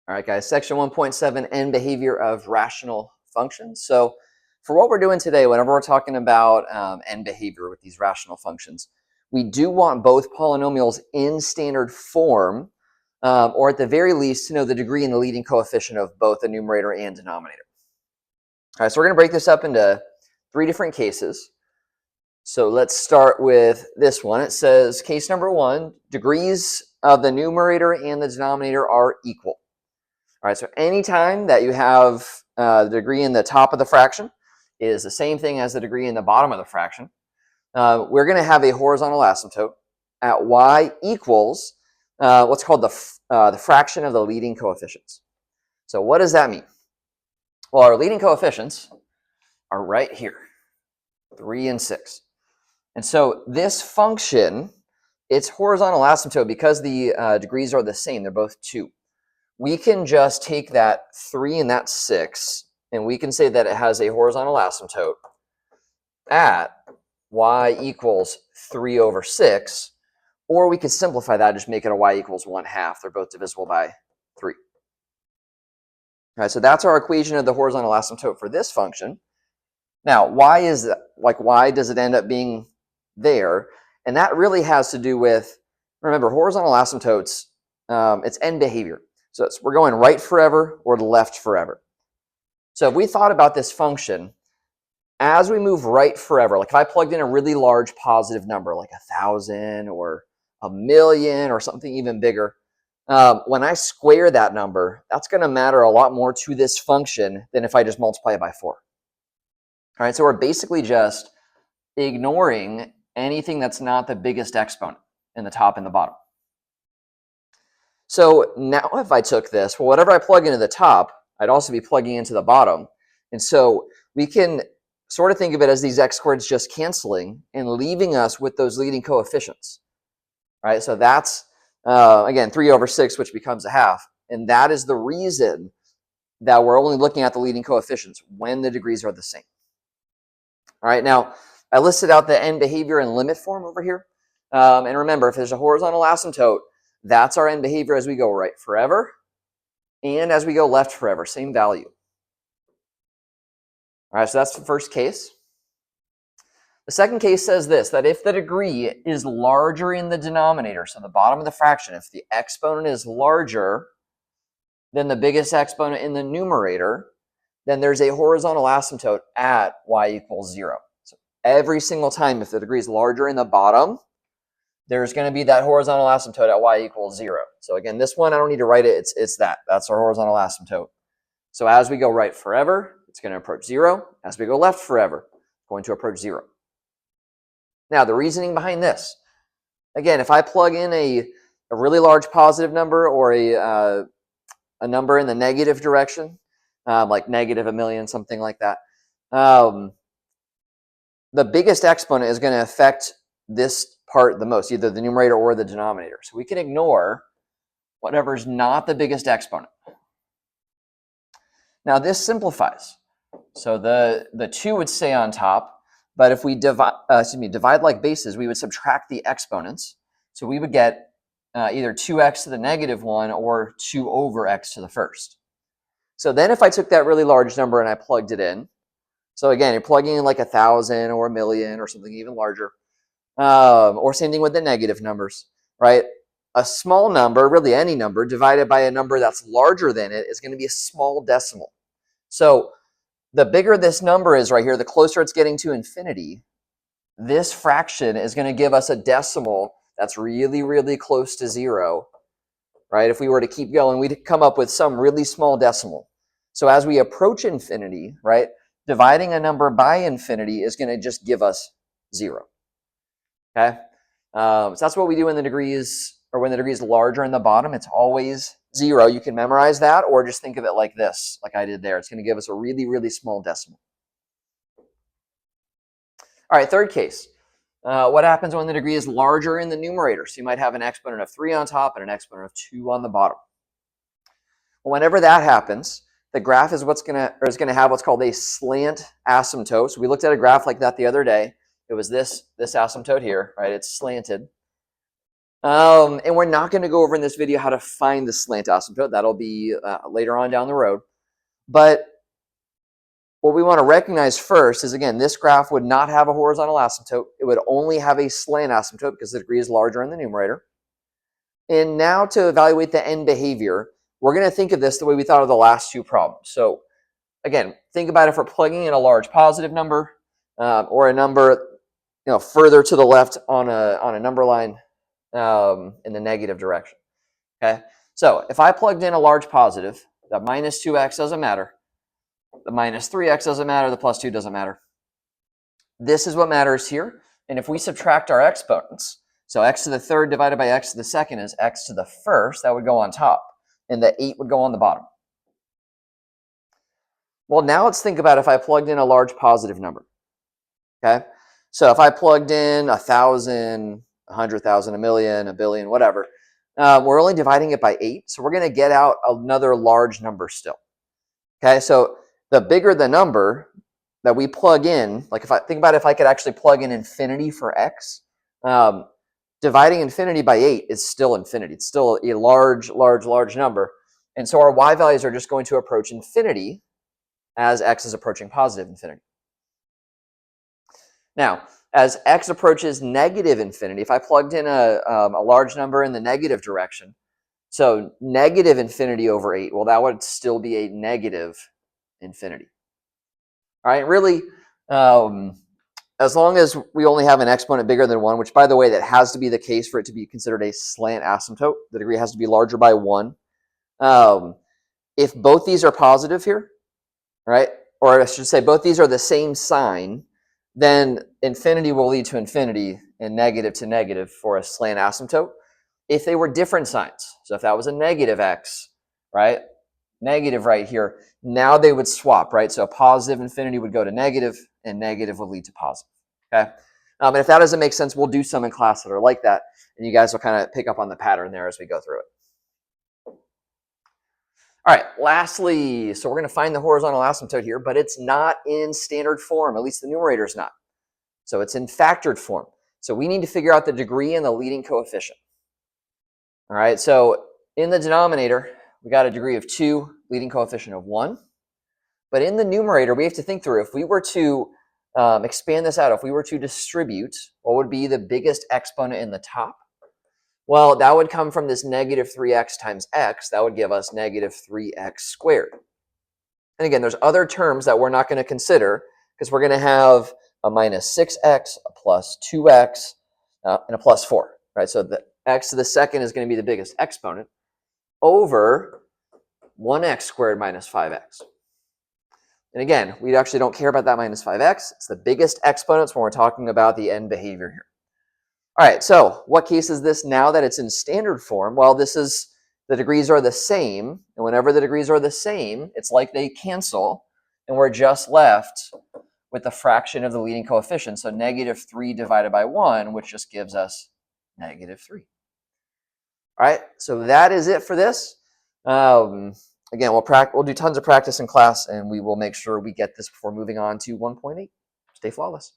All right, guys, section 1.7, end behavior of rational functions. So for what we're doing today, whenever we're talking about end behavior with these rational functions, we do want both polynomials in standard form, or at the very least to know the degree and the leading coefficient of both the numerator and denominator. All right, so we're going to break this up into 3 different cases. So let's start with this one. It says, case number 1, degrees of the numerator and the denominator are equal. All right, so anytime that you have the degree in the top of the fraction is the same thing as the degree in the bottom of the fraction, we're going to have a horizontal asymptote at y equals what's called the fraction of the leading coefficients. So what does that mean? Well, our leading coefficients are right here, 3 and 6. And so this function, its horizontal asymptote, because the degrees are the same, they're both 2. We can just take that 3 and that 6, and we can say that it has a horizontal asymptote at y equals 3 over 6, or we could simplify that, just make it a y equals 1/2. They're both divisible by 3. All right, so that's our equation of the horizontal asymptote for this function. Now, why is that? Why does it end up being there? And that really has to do with, remember, horizontal asymptotes, it's end behavior. So we're going right forever or left forever. So if we thought about this function, as we move right forever, like if I plugged in a really large positive number, like 1,000 or 1,000,000 or something even bigger, when I square that number, that's going to matter a lot more to this function than if I just multiply it by 4. All right, so we're basically just ignoring anything that's not the biggest exponent in the top and the bottom. So now if I took this, well, whatever I plug into the top, I'd also be plugging into the bottom. And so we can sort of think of it as these x squareds just canceling and leaving us with those leading coefficients. Right? So that's, again, 3 over 6, which becomes 1/2. And that is the reason that we're only looking at the leading coefficients when the degrees are the same. All right, now I listed out the end behavior and limit form over here. And remember, if there's a horizontal asymptote, that's our end behavior as we go right forever and as we go left forever, same value. All right, so that's the first case. The second case says this, that if the degree is larger in the denominator, so the bottom of the fraction, if the exponent is larger than the biggest exponent in the numerator, then there's a horizontal asymptote at y equals 0. So every single time, if the degree is larger in the bottom, there's going to be that horizontal asymptote at y equals 0. So again, this one, I don't need to write it. It's that. That's our horizontal asymptote. So as we go right forever, it's going to approach 0. As we go left forever, it's going to approach 0. Now, the reasoning behind this, again, if I plug in a really large positive number or a number in the negative direction, like negative 1,000,000, something like that, the biggest exponent is going to affect this part the most, either the numerator or the denominator. So we can ignore whatever's not the biggest exponent. Now this simplifies. So the 2 would stay on top, but if we divide like bases, we would subtract the exponents. So we would get either 2x to the negative 1 or 2 over x to the first. So then if I took that really large number and I plugged it in, so again, you're plugging in like 1,000 or 1,000,000 or something even larger, or same thing with the negative numbers, right? A small number, really any number, divided by a number that's larger than it is going to be a small decimal. So the bigger this number is right here, the closer it's getting to infinity, this fraction is going to give us a decimal that's really, really close to 0, right? If we were to keep going, we'd come up with some really small decimal. So as we approach infinity, right, dividing a number by infinity is going to just give us 0. Okay, so that's what we do when the degree is larger in the bottom. It's always 0. You can memorize that, or just think of it like this, like I did there. It's going to give us a really, really small decimal. All right, third case. What happens when the degree is larger in the numerator? So you might have an exponent of 3 on top and an exponent of 2 on the bottom. Well, whenever that happens, the graph is going to have what's called a slant asymptote. So we looked at a graph like that the other day. It was this asymptote here, right? It's slanted. And we're not going to go over in this video how to find the slant asymptote. That'll be later on down the road. But what we want to recognize first is, again, this graph would not have a horizontal asymptote. It would only have a slant asymptote because the degree is larger in the numerator. And now to evaluate the end behavior, we're going to think of this the way we thought of the last two problems. So again, think about if we're plugging in a large positive number or a number further to the left on a number line in the negative direction. Okay, so if I plugged in a large positive, the minus 2x doesn't matter. The minus 3x doesn't matter. The plus 2 doesn't matter. This is what matters here. And if we subtract our exponents, so x to the third divided by x to the second is x to the first, that would go on top. And the 8 would go on the bottom. Well, now let's think about if I plugged in a large positive number. Okay, so if I plugged in 1,000, 100,000, a million, a billion, whatever, we're only dividing it by 8. So we're going to get out another large number still. Okay, so the bigger the number that we plug in, like if I think about if I could actually plug in infinity for x, dividing infinity by 8 is still infinity. It's still a large, large, large number. And so our y values are just going to approach infinity as x is approaching positive infinity. Now, as x approaches negative infinity, if I plugged in a large number in the negative direction, so negative infinity over 8, well, that would still be a negative infinity. All right, really, as long as we only have an exponent bigger than 1, which, by the way, that has to be the case for it to be considered a slant asymptote. The degree has to be larger by 1. If both these are positive here, right, or I should say both these are the same sign, then infinity will lead to infinity and negative to negative for a slant asymptote. If they were different signs, so if that was a negative x, right, negative right here, now they would swap, right? So a positive infinity would go to negative, and negative would lead to positive, okay? And if that doesn't make sense, we'll do some in class that are like that, and you guys will kind of pick up on the pattern there as we go through it. All right, lastly, so we're going to find the horizontal asymptote here, but it's not in standard form, at least the numerator is not. So it's in factored form. So we need to figure out the degree and the leading coefficient. All right, so in the denominator, we got a degree of 2, leading coefficient of 1. But in the numerator, we have to think through, if we were to expand this out, if we were to distribute, what would be the biggest exponent in the top? Well, that would come from this negative 3x times x. That would give us negative 3x squared. And again, there's other terms that we're not going to consider because we're going to have a minus 6x, a plus 2x, and a plus 4. Right? So the x to the second is going to be the biggest exponent over 1x squared minus 5x. And again, we actually don't care about that minus 5x. It's the biggest exponents when we're talking about the end behavior here. All right, so what case is this now that it's in standard form? Well, this is the degrees are the same. And whenever the degrees are the same, it's like they cancel. And we're just left with the fraction of the leading coefficient. So negative 3 divided by 1, which just gives us negative 3. All right, so that is it for this. Again, we'll do tons of practice in class, and we will make sure we get this before moving on to 1.8. Stay flawless.